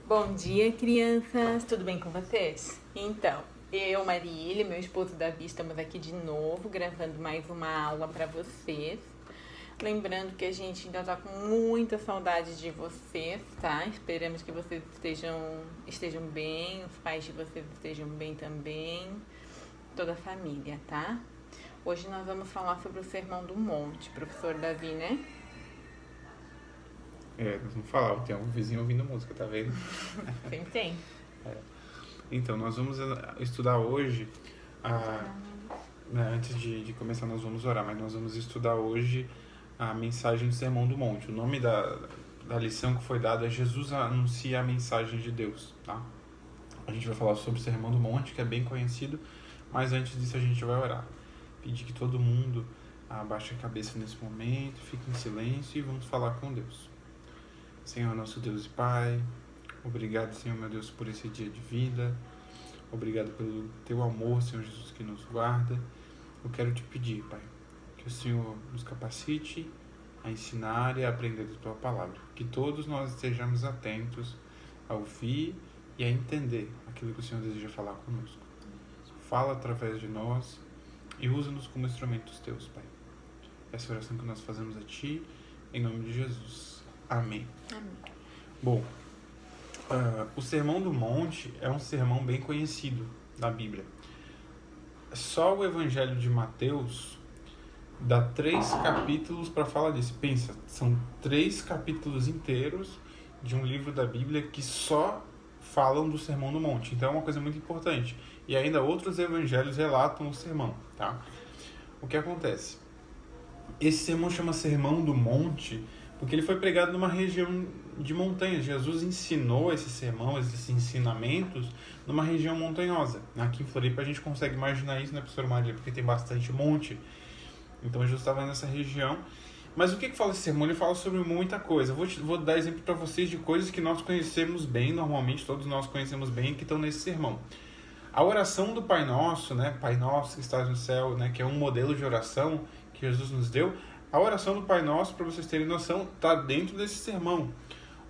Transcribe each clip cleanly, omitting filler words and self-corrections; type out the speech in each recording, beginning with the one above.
Bom dia, crianças! Tudo bem com vocês? Então, eu, Marília, meu esposo Davi, estamos aqui de novo, gravando mais uma aula para vocês. Lembrando que a gente ainda tá com muita saudade de vocês, tá? Esperamos que vocês estejam bem, os pais de vocês estejam bem também, toda a família, tá? Hoje nós vamos falar sobre o Sermão do Monte, professor Davi, né? Nós vamos falar, tem um vizinho ouvindo música, tá vendo? Sempre tem. Então, nós vamos estudar hoje, antes de começar nós vamos orar, mas nós vamos estudar hoje a mensagem do Sermão do Monte. O nome da lição que foi dada é Jesus anuncia a mensagem de Deus, tá? A gente vai falar sobre o Sermão do Monte, que é bem conhecido, mas antes disso a gente vai orar. Pedir que todo mundo abaixe a cabeça nesse momento, fique em silêncio e vamos falar com Deus. Senhor, nosso Deus e Pai, obrigado, Senhor, meu Deus, por esse dia de vida. Obrigado pelo Teu amor, Senhor Jesus, que nos guarda. Eu quero te pedir, Pai, que o Senhor nos capacite a ensinar e a aprender da Tua palavra. Que todos nós estejamos atentos a ouvir e a entender aquilo que o Senhor deseja falar conosco. Fala através de nós e usa-nos como instrumentos Teus, Pai. Essa é a oração que nós fazemos a Ti, em nome de Jesus. Amém. Amém. Bom, o Sermão do Monte é um sermão bem conhecido da Bíblia. Só o Evangelho de Mateus dá 3 capítulos para falar disso. Pensa, são 3 capítulos inteiros de um livro da Bíblia que só falam do Sermão do Monte. Então é uma coisa muito importante. E ainda outros evangelhos relatam o sermão, tá? O que acontece? Esse sermão chama Sermão do Monte porque ele foi pregado numa região de montanhas. Jesus ensinou esse sermão, esses ensinamentos, numa região montanhosa. Aqui em Floripa a gente consegue imaginar isso, né, professora Maria? Porque tem bastante monte. Então Jesus estava nessa região. Mas o que fala esse sermão? Ele fala sobre muita coisa. Vou dar exemplo para vocês de coisas que nós conhecemos bem, normalmente todos nós conhecemos bem, que estão nesse sermão. A oração do Pai Nosso, né? Pai Nosso que estás no céu, né? Que é um modelo de oração que Jesus nos deu. A oração do Pai Nosso, para vocês terem noção, está dentro desse sermão.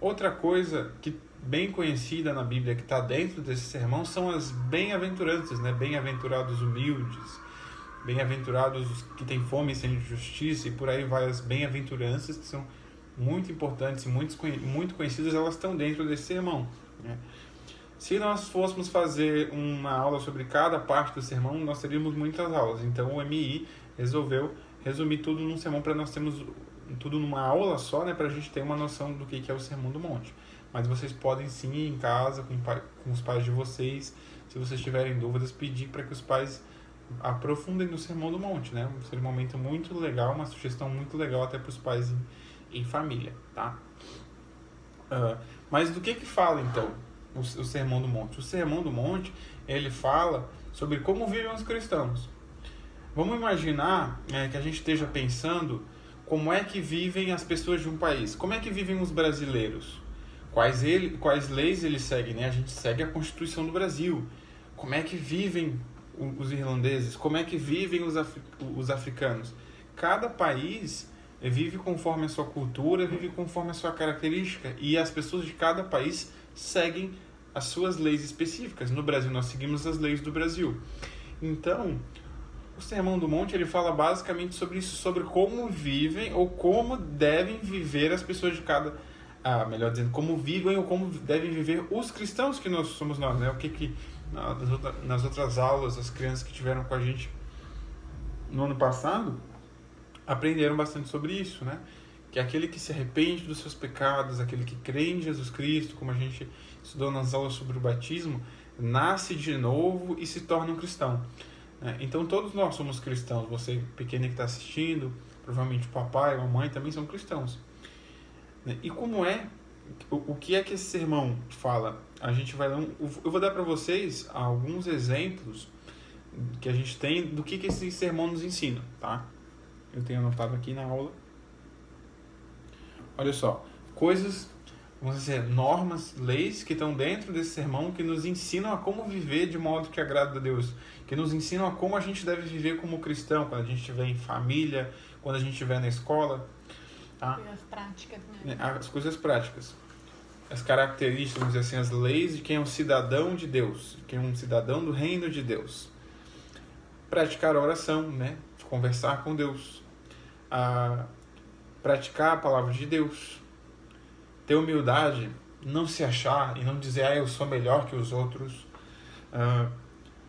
Outra coisa que bem conhecida na Bíblia que está dentro desse sermão são as bem-aventuranças, né? Bem-aventurados humildes, bem-aventurados os que têm fome e sede de justiça, e por aí vai as bem-aventuranças, que são muito importantes e muito conhecidas, elas estão dentro desse sermão, né? Se nós fôssemos fazer uma aula sobre cada parte do sermão, nós teríamos muitas aulas. Então o MI resolveu resumir tudo num sermão para nós termos tudo numa aula só, né, para a gente ter uma noção do que é o Sermão do Monte. Mas vocês podem sim ir em casa com os pais de vocês, se vocês tiverem dúvidas, pedir para que os pais aprofundem no Sermão do Monte, né? Seria um momento muito legal, uma sugestão muito legal até para os pais em família, tá? Mas do que fala então o Sermão do Monte? O Sermão do Monte, ele fala sobre como vivem os cristãos. Vamos imaginar que a gente esteja pensando como é que vivem as pessoas de um país. Como é que vivem os brasileiros? Quais leis eles seguem, né? A gente segue a Constituição do Brasil. Como é que vivem os irlandeses? Como é que vivem os africanos? Cada país vive conforme a sua cultura, vive conforme a sua característica. E as pessoas de cada país seguem as suas leis específicas. No Brasil, nós seguimos as leis do Brasil. Então, o Sermão do Monte, ele fala basicamente sobre isso, sobre como vivem ou como devem viver as pessoas de cada... melhor dizendo, como vivem ou como devem viver os cristãos que nós somos nós, né? O que nas outras aulas, as crianças que tiveram com a gente no ano passado, aprenderam bastante sobre isso, né? Que é aquele que se arrepende dos seus pecados, aquele que crê em Jesus Cristo, como a gente estudou nas aulas sobre o batismo, nasce de novo e se torna um cristão. Então todos nós somos cristãos. Você pequeno que está assistindo, provavelmente o papai, a mamãe também são cristãos. E como o que é que esse sermão fala? A gente vai eu vou dar para vocês alguns exemplos que a gente tem do que esse sermão nos ensina, tá? Eu tenho anotado aqui na aula. Olha só, coisas, vamos dizer, normas, leis que estão dentro desse sermão que nos ensinam a como viver de modo que agrada a Deus, que nos ensinam a como a gente deve viver como cristão, quando a gente estiver em família, quando a gente estiver na escola. Tá? Coisas práticas, né? As coisas práticas. as características, vamos dizer assim, as leis de quem é um cidadão de Deus, de quem é um cidadão do reino de Deus. Praticar a oração, né? Conversar com Deus. Praticar a palavra de Deus. Ter humildade, não se achar e não dizer, eu sou melhor que os outros.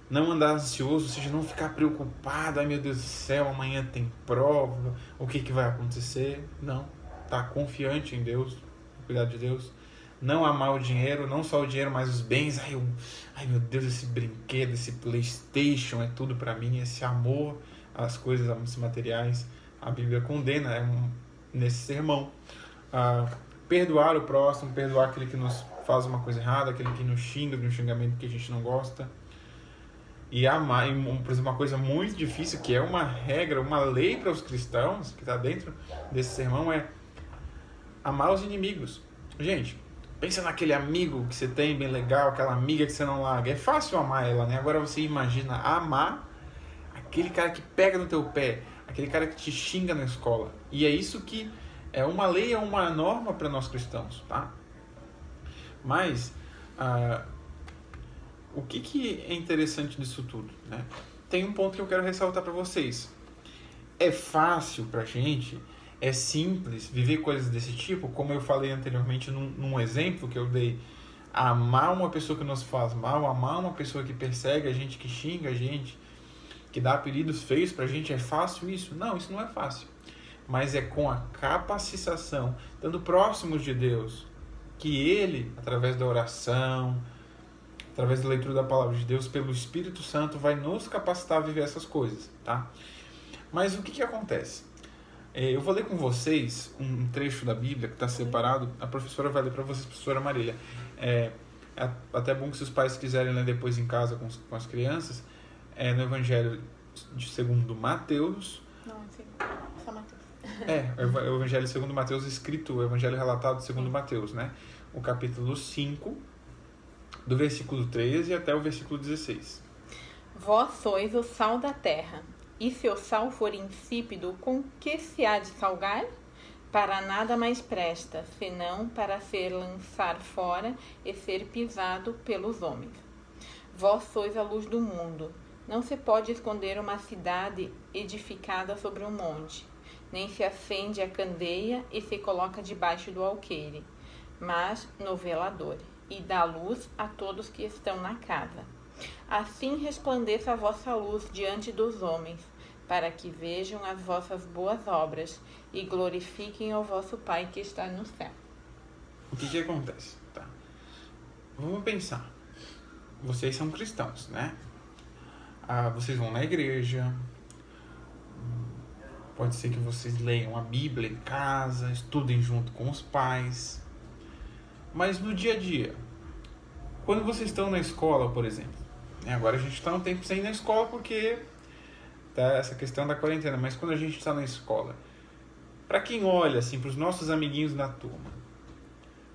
Não andar ansioso, ou seja, não ficar preocupado, meu Deus do céu, amanhã tem prova, o que vai acontecer? Não, tá confiante em Deus, cuidar de Deus. Não amar o dinheiro, não só o dinheiro, mas os bens. Ai meu Deus, esse brinquedo, esse PlayStation é tudo para mim, esse amor às coisas materiais. A Bíblia condena nesse sermão. Perdoar o próximo, perdoar aquele que nos faz uma coisa errada, aquele que nos xinga, de um xingamento que a gente não gosta. E amar, por exemplo, uma coisa muito difícil, que é uma regra, uma lei para os cristãos, que está dentro desse sermão, é amar os inimigos. Gente, pensa naquele amigo que você tem, bem legal, aquela amiga que você não larga. É fácil amar ela, né? Agora você imagina amar aquele cara que pega no teu pé, aquele cara que te xinga na escola. E é isso que é uma lei, é uma norma para nós cristãos, tá? Mas o que é interessante disso tudo, né? Tem um ponto que eu quero ressaltar para vocês. É fácil pra gente, é simples viver coisas desse tipo, como eu falei anteriormente num exemplo que eu dei. Amar uma pessoa que nos faz mal, amar uma pessoa que persegue a gente, que xinga a gente, que dá apelidos feios pra gente, é fácil isso? Não, isso não é fácil. Mas é com a capacitação, estando próximos de Deus, que Ele, através da oração, através da leitura da palavra de Deus, pelo Espírito Santo, vai nos capacitar a viver essas coisas, tá? Mas o que acontece? Eu vou ler com vocês um trecho da Bíblia que está separado. A professora vai ler para vocês, professora Marília. É até bom que se os pais quiserem ler depois em casa com as crianças, no Evangelho segundo Mateus. Não, sim, só Mateus. O Evangelho segundo Mateus, escrito, o Evangelho relatado segundo Mateus, né? O capítulo 5, do versículo 13 até o versículo 16. Vós sois o sal da terra, e se o sal for insípido, com que se há de salgar? Para nada mais presta, senão para ser lançado fora e ser pisado pelos homens. Vós sois a luz do mundo. Não se pode esconder uma cidade edificada sobre um monte, nem se acende a candeia e se coloca debaixo do alqueire, mas no velador, e dá luz a todos que estão na casa. Assim resplandeça a vossa luz diante dos homens, para que vejam as vossas boas obras e glorifiquem o vosso Pai que está no céu. O que acontece? Tá. Vamos pensar. Vocês são cristãos, né? Vocês vão na igreja. Pode ser que vocês leiam a Bíblia em casa, estudem junto com os pais. Mas no dia a dia, quando vocês estão na escola, por exemplo, agora a gente está um tempo sem ir na escola porque tá essa questão da quarentena, mas quando a gente está na escola, para quem olha assim para os nossos amiguinhos na turma,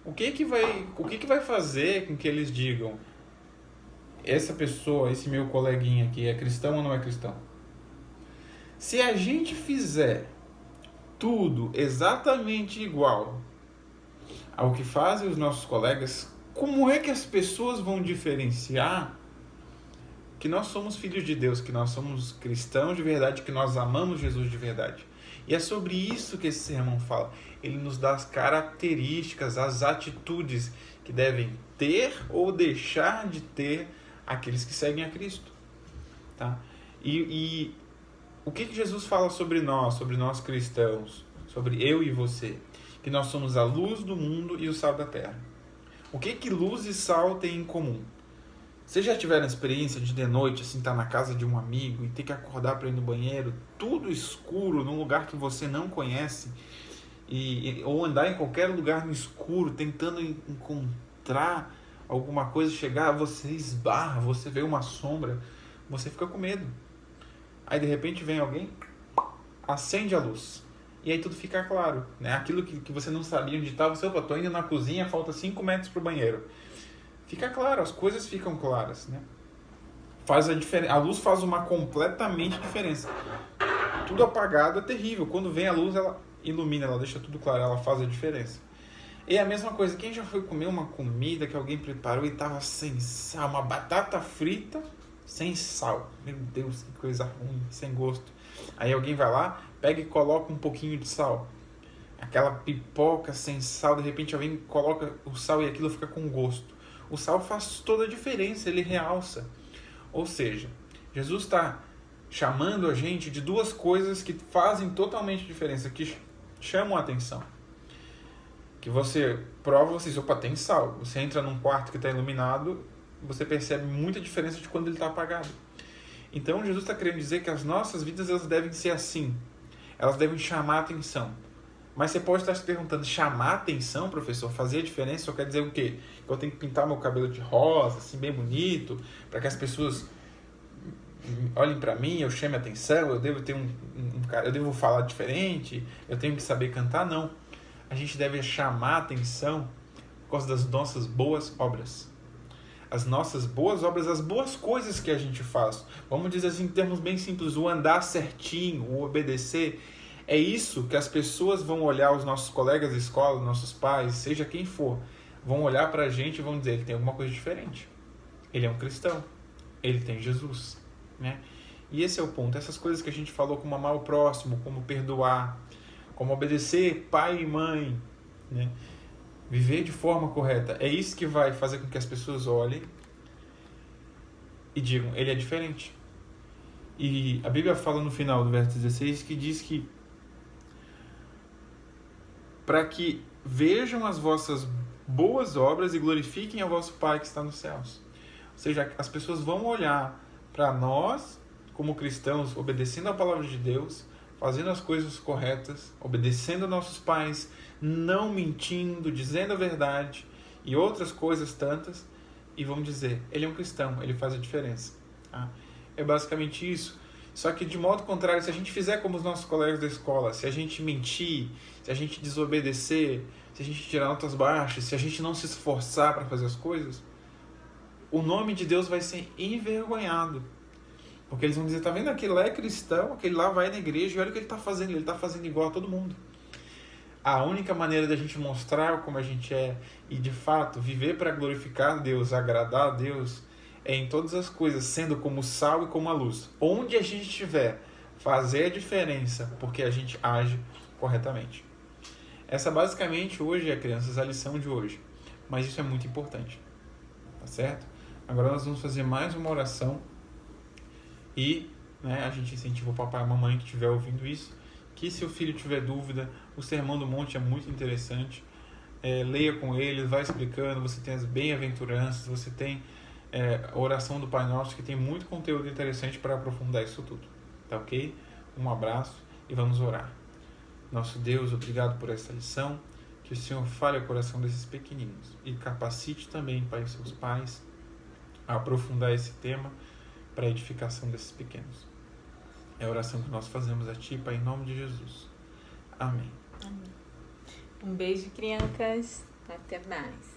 o que vai fazer com que eles digam: essa pessoa, esse meu coleguinha aqui é cristão ou não é cristão? Se a gente fizer tudo exatamente igual ao que fazem os nossos colegas, como é que as pessoas vão diferenciar que nós somos filhos de Deus, que nós somos cristãos de verdade, que nós amamos Jesus de verdade? E é sobre isso que esse sermão fala. Ele nos dá as características, as atitudes que devem ter ou deixar de ter aqueles que seguem a Cristo, tá? E o que Jesus fala sobre nós cristãos, sobre eu e você? Que nós somos a luz do mundo e o sal da terra. O que luz e sal têm em comum? Vocês já tiveram a experiência de noite, assim, estar na casa de um amigo e ter que acordar para ir no banheiro, tudo escuro, num lugar que você não conhece, ou andar em qualquer lugar no escuro, tentando encontrar alguma coisa, chegar, você esbarra, você vê uma sombra, você fica com medo. Aí de repente vem alguém, acende a luz, e aí tudo fica claro, né? Aquilo que você não sabia onde estava, você, tô indo na cozinha, falta 5 metros pro banheiro. Fica claro, as coisas ficam claras, né? Faz a diferença. A luz faz uma completamente diferença. Tudo apagado é terrível. Quando vem a luz, ela ilumina, ela deixa tudo claro, ela faz a diferença. E a mesma coisa, quem já foi comer uma comida que alguém preparou e estava sem sal, uma batata frita sem sal. Meu Deus, que coisa ruim, sem gosto. Aí alguém vai lá, pega e coloca um pouquinho de sal. Aquela pipoca sem sal, de repente alguém coloca o sal e aquilo fica com gosto. O sal faz toda a diferença, ele realça. Ou seja, Jesus está chamando a gente de duas coisas que fazem totalmente diferença, que chamam a atenção. Que você prova, você diz, opa, tem sal. Você entra num quarto que está iluminado, você percebe muita diferença de quando ele está apagado. Então Jesus está querendo dizer que as nossas vidas elas devem ser assim. Elas devem chamar a atenção. Mas você pode estar se perguntando, chamar a atenção, professor? Fazer a diferença só quer dizer o quê? Que eu tenho que pintar meu cabelo de rosa, assim, bem bonito, para que as pessoas olhem para mim, eu chame a atenção, eu devo ter eu devo falar diferente, eu tenho que saber cantar? Não. A gente deve chamar a atenção por causa das nossas boas obras. As nossas boas obras, as boas coisas que a gente faz. Vamos dizer assim, em termos bem simples, o andar certinho, o obedecer. É isso que as pessoas vão olhar, os nossos colegas de escola, nossos pais, seja quem for, vão olhar pra gente e vão dizer, ele tem alguma coisa diferente. Ele é um cristão. Ele tem Jesus. Né? E esse é o ponto. Essas coisas que a gente falou, como amar o próximo, como perdoar, como obedecer pai e mãe, né? Viver de forma correta. É isso que vai fazer com que as pessoas olhem e digam, ele é diferente. E a Bíblia fala no final do verso 16 que diz que para que vejam as vossas boas obras e glorifiquem ao vosso Pai que está nos céus. Ou seja, as pessoas vão olhar para nós, como cristãos, obedecendo a palavra de Deus, fazendo as coisas corretas, obedecendo nossos pais, não mentindo, dizendo a verdade e outras coisas tantas, e vamos dizer, ele é um cristão, ele faz a diferença. Tá? É basicamente isso. Só que de modo contrário, se a gente fizer como os nossos colegas da escola, se a gente mentir, se a gente desobedecer, se a gente tirar notas baixas, se a gente não se esforçar para fazer as coisas, o nome de Deus vai ser envergonhado. Porque eles vão dizer, tá vendo? Aquele lá é cristão, aquele lá vai na igreja e olha o que ele está fazendo. Ele está fazendo igual a todo mundo. A única maneira da gente mostrar como a gente é e, de fato, viver para glorificar a Deus, agradar a Deus, é em todas as coisas, sendo como o sal e como a luz. Onde a gente estiver, fazer a diferença, porque a gente age corretamente. Essa basicamente hoje é, crianças, a lição de hoje. Mas isso é muito importante. Tá certo? Agora nós vamos fazer mais uma oração e, né, a gente incentiva o papai e a mamãe que estiver ouvindo isso, que se o filho tiver dúvida, o Sermão do Monte é muito interessante. Leia com ele, vai explicando, você tem as bem-aventuranças, você tem a oração do Pai Nosso, que tem muito conteúdo interessante para aprofundar isso tudo. Tá ok? Um abraço e vamos orar. Nosso Deus, obrigado por essa lição. Que o Senhor fale ao coração desses pequeninos e capacite também, Pai, os seus pais a aprofundar esse tema para a edificação desses pequenos. É a oração que nós fazemos a Ti, Pai, em nome de Jesus. Amém. Amém. Um beijo, crianças. Até mais.